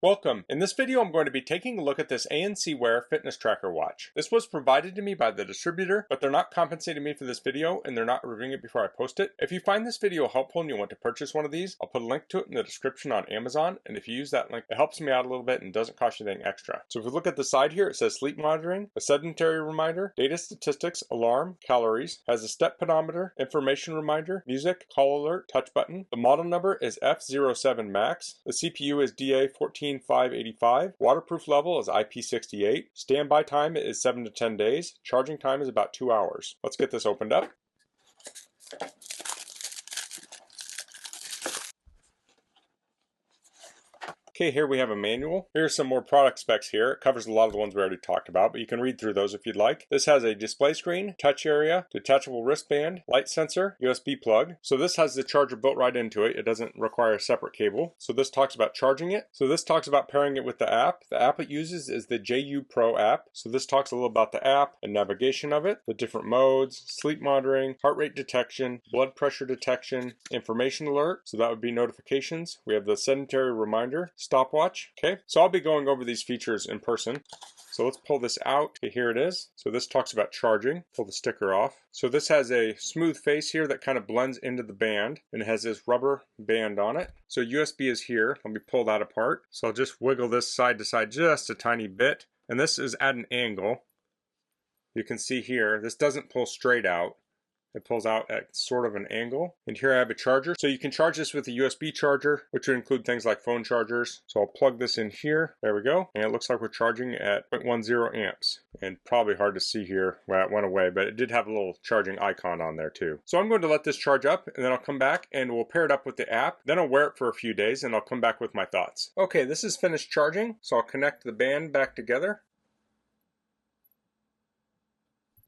Welcome. In this video I'm going to be taking a look at this ANCwear fitness tracker watch. This was provided to me by the distributor, but they're not compensating me for this video and they're not reviewing it before I post it. If you find this video helpful and you want to purchase one of these, I'll put a link to it in the description on Amazon, and if you use that link, it helps me out a little bit and doesn't cost you anything extra. So if we look at the side here, it says sleep monitoring, a sedentary reminder, data statistics, alarm, calories, has a step pedometer, information reminder, music, call alert, touch button. The model number is F07Max. The CPU is DA14585. Waterproof level is IP68. Standby time is 7 to 10 days. Charging time is about 2 hours. Let's get this opened up. Okay, here we have a manual. Here's some more product specs here. It covers a lot of the ones we already talked about, but you can read through those if you'd like. This has a display screen, touch area, detachable wristband, light sensor, USB plug. So this has the charger built right into it. It doesn't require a separate cable. So this talks about charging it. So this talks about pairing it with the app. The app it uses is the JU Pro app. So this talks a little about the app and navigation of it, the different modes, sleep monitoring, heart rate detection, blood pressure detection, information alert. So that would be notifications. We have the sedentary reminder, stopwatch. Okay, so I'll be going over these features in person. So let's pull this out. Okay, here it is. So this talks about charging. Pull the sticker off. So this has a smooth face here that kind of blends into the band, and it has this rubber band on it. So USB is here. Let me pull that apart. So I'll just wiggle this side to side just a tiny bit. And this is at an angle. You can see here, this doesn't pull straight out. It pulls out at sort of an angle. And here I have a charger. So you can charge this with a USB charger, which would include things like phone chargers. So I'll plug this in here. There we go. And it looks like we're charging at 0.10 amps. And probably hard to see here. Well, it went away, but it did have a little charging icon on there too. So I'm going to let this charge up, and then I'll come back and we'll pair it up with the app. Then I'll wear it for a few days and I'll come back with my thoughts. Okay, this is finished charging. So I'll connect the band back together,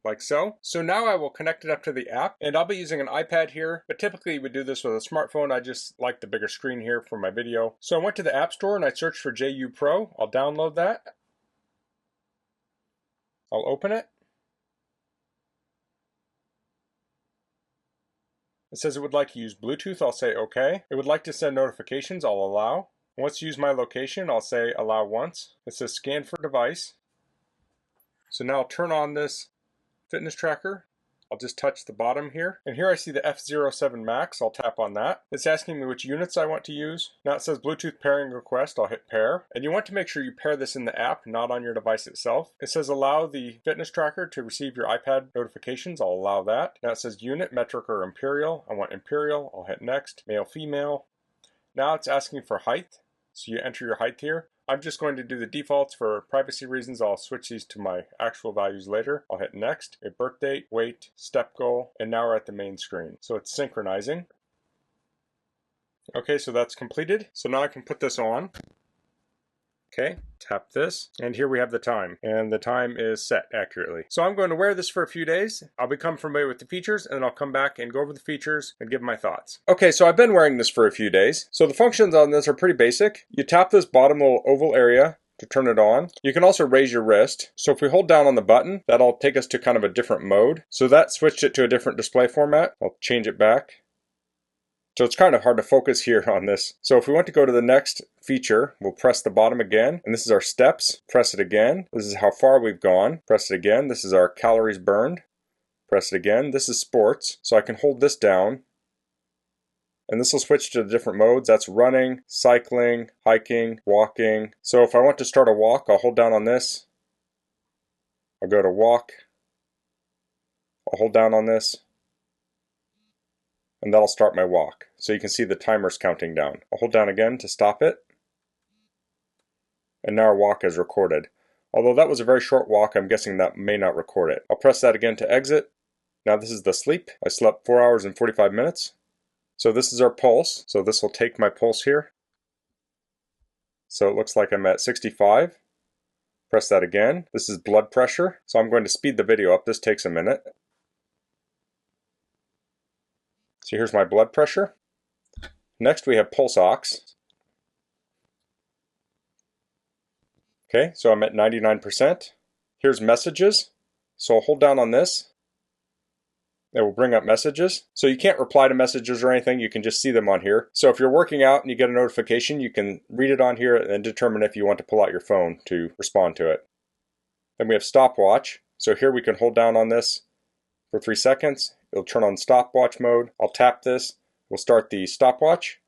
like so. So now I will connect it up to the app, and I'll be using an iPad here, but typically we do this with a smartphone. I just like the bigger screen here for my video. So I went to the App Store and I searched for JU Pro. I'll download that. I'll open it. It says it would like to use Bluetooth. I'll say okay. It would like to send notifications. I'll allow. Once use my location, I'll say allow once. It says scan for device. So now I'll turn on this fitness tracker. I'll just touch the bottom here, and here I see the F07Max. I'll tap on that. It's asking me which units I want to use. Now it says Bluetooth pairing request. I'll hit pair, and you want to make sure you pair this in the app, not on your device itself. It says allow the fitness tracker to receive your iPad notifications. I'll allow that. Now it says unit, metric, or imperial. I want imperial. I'll hit next. Male, female. Now it's asking for height, so you enter your height here. I'm just going to do the defaults for privacy reasons. I'll switch these to my actual values later. I'll hit next, a birth date, weight, step goal, and now we're at the main screen. So it's synchronizing. Okay, so that's completed. So now I can put this on. Okay, tap this, and here we have the time, and the time is set accurately. So I'm going to wear this for a few days. I'll become familiar with the features, and then I'll come back and go over the features and give my thoughts. Okay, so I've been wearing this for a few days. So the functions on this are pretty basic. You tap this bottom little oval area to turn it on. You can also raise your wrist. So if we hold down on the button, that'll take us to kind of a different mode. So that switched it to a different display format. I'll change it back. So it's kind of hard to focus here on this. So if we want to go to the next feature, we'll press the bottom again, and this is our steps. Press it again. This is how far we've gone. Press it again. This is our calories burned. Press it again. This is sports. So I can hold this down, and this will switch to the different modes. That's running, cycling, hiking, walking. So if I want to start a walk, I'll hold down on this. I'll go to walk. I'll hold down on this, and that'll start my walk. So you can see the timer's counting down. I'll hold down again to stop it. And now our walk is recorded. Although that was a very short walk, I'm guessing that may not record it. I'll press that again to exit. Now this is the sleep. I slept 4 hours and 45 minutes. So this is our pulse. So this will take my pulse here. So it looks like I'm at 65. Press that again. This is blood pressure. So I'm going to speed the video up. This takes a minute. So here's my blood pressure. Next we have pulse ox. Okay, so I'm at 99%. Here's messages. So I'll hold down on this. It will bring up messages. So you can't reply to messages or anything, you can just see them on here. So if you're working out and you get a notification, you can read it on here and then determine if you want to pull out your phone to respond to it. Then we have stopwatch. So here we can hold down on this for 3 seconds. It'll turn on stopwatch mode. I'll tap this. We'll start the stopwatch.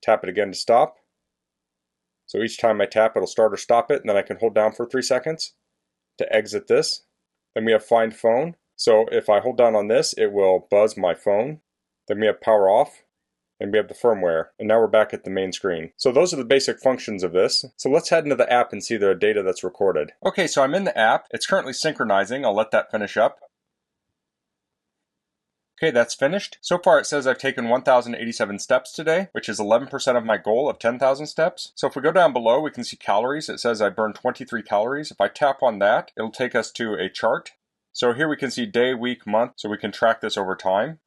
Tap it again to stop. So each time I tap, it'll start or stop it, and then I can hold down for 3 seconds to exit this. Then we have find phone. So if I hold down on this, it will buzz my phone. Then we have power off, and we have the firmware. And now we're back at the main screen. So those are the basic functions of this. So let's head into the app and see the data that's recorded. Okay, so I'm in the app. It's currently synchronizing. I'll let that finish up. Okay, that's finished. So far it says I've taken 1,087 steps today, which is 11% of my goal of 10,000 steps. So if we go down below, we can see calories. It says I burned 23 calories. If I tap on that, it'll take us to a chart. So here we can see day, week, month, so we can track this over time.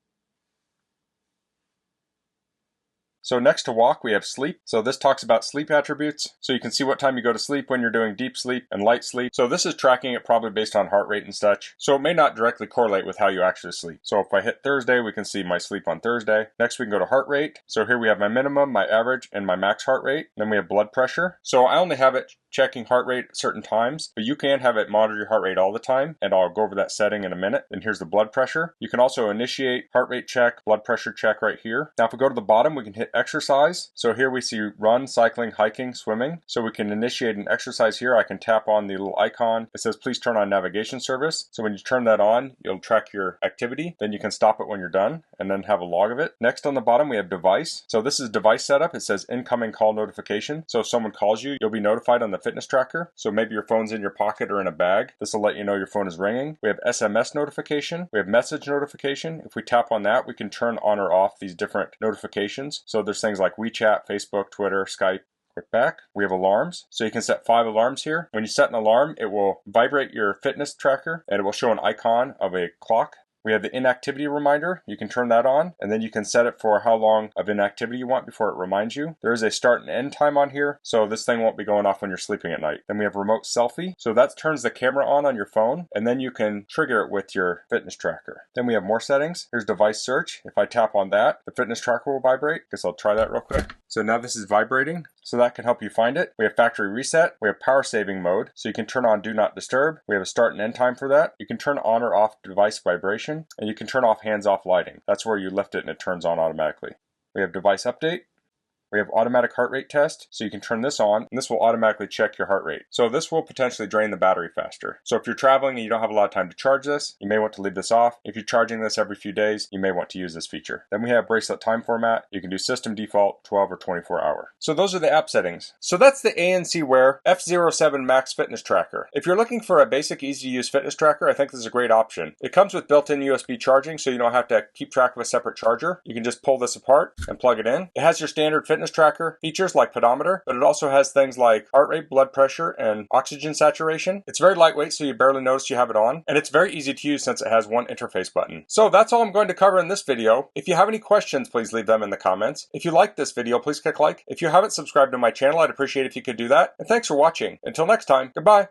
So next to walk, we have sleep. So this talks about sleep attributes. So you can see what time you go to sleep when you're doing deep sleep and light sleep. So this is tracking it probably based on heart rate and such. So it may not directly correlate with how you actually sleep. So if I hit Thursday, we can see my sleep on Thursday. Next we can go to heart rate. So here we have my minimum, my average, and my max heart rate. Then we have blood pressure. So I only have it checking heart rate at certain times, but you can have it monitor your heart rate all the time, and I'll go over that setting in a minute. And here's the blood pressure. You can also initiate heart rate check, blood pressure check right here. Now if we go to the bottom, we can hit exercise. So here we see run, cycling, hiking, swimming. So we can initiate an exercise here. I can tap on the little icon. It says please turn on navigation service. So when you turn that on, you'll track your activity. Then you can stop it when you're done and then have a log of it. Next on the bottom, we have device. So this is device setup. It says incoming call notification. So if someone calls you, you'll be notified on the fitness tracker. So maybe your phone's in your pocket or in a bag. This will let you know your phone is ringing. We have SMS notification. We have message notification. If we tap on that, we can turn on or off these different notifications. So there's things like WeChat, Facebook, Twitter, Skype. Click back. We have alarms. So you can set 5 alarms here. When you set an alarm, it will vibrate your fitness tracker and it will show an icon of a clock. We have the inactivity reminder. You can turn that on, and then you can set it for how long of inactivity you want before it reminds you. There is a start and end time on here, so this thing won't be going off when you're sleeping at night. Then we have remote selfie. So that turns the camera on your phone, and then you can trigger it with your fitness tracker. Then we have more settings. Here's device search. If I tap on that, the fitness tracker will vibrate. Guess I'll try that real quick. So now this is vibrating. So that can help you find it. We have factory reset. We have power saving mode. So you can turn on do not disturb. We have a start and end time for that. You can turn on or off device vibration, and you can turn off hands-off lighting. That's where you lift it and it turns on automatically. We have device update. We have automatic heart rate test, so you can turn this on, and this will automatically check your heart rate. So this will potentially drain the battery faster. So if you're traveling and you don't have a lot of time to charge this, you may want to leave this off. If you're charging this every few days, you may want to use this feature. Then we have bracelet time format. You can do system default, 12 or 24 hour. So those are the app settings. So that's the ANCwear F07Max fitness tracker. If you're looking for a basic, easy to use fitness tracker, I think this is a great option. It comes with built-in USB charging, so you don't have to keep track of a separate charger. You can just pull this apart and plug it in. It has your standard fitness tracker features like pedometer, but it also has things like heart rate, blood pressure, and oxygen saturation. It's very lightweight, so you barely notice you have it on, and it's very easy to use since it has one interface button. So that's all I'm going to cover in this video. If you have any questions, please leave them in the comments. If you liked this video, please click like. If you haven't subscribed to my channel, I'd appreciate if you could do that. And thanks for watching. Until next time, goodbye.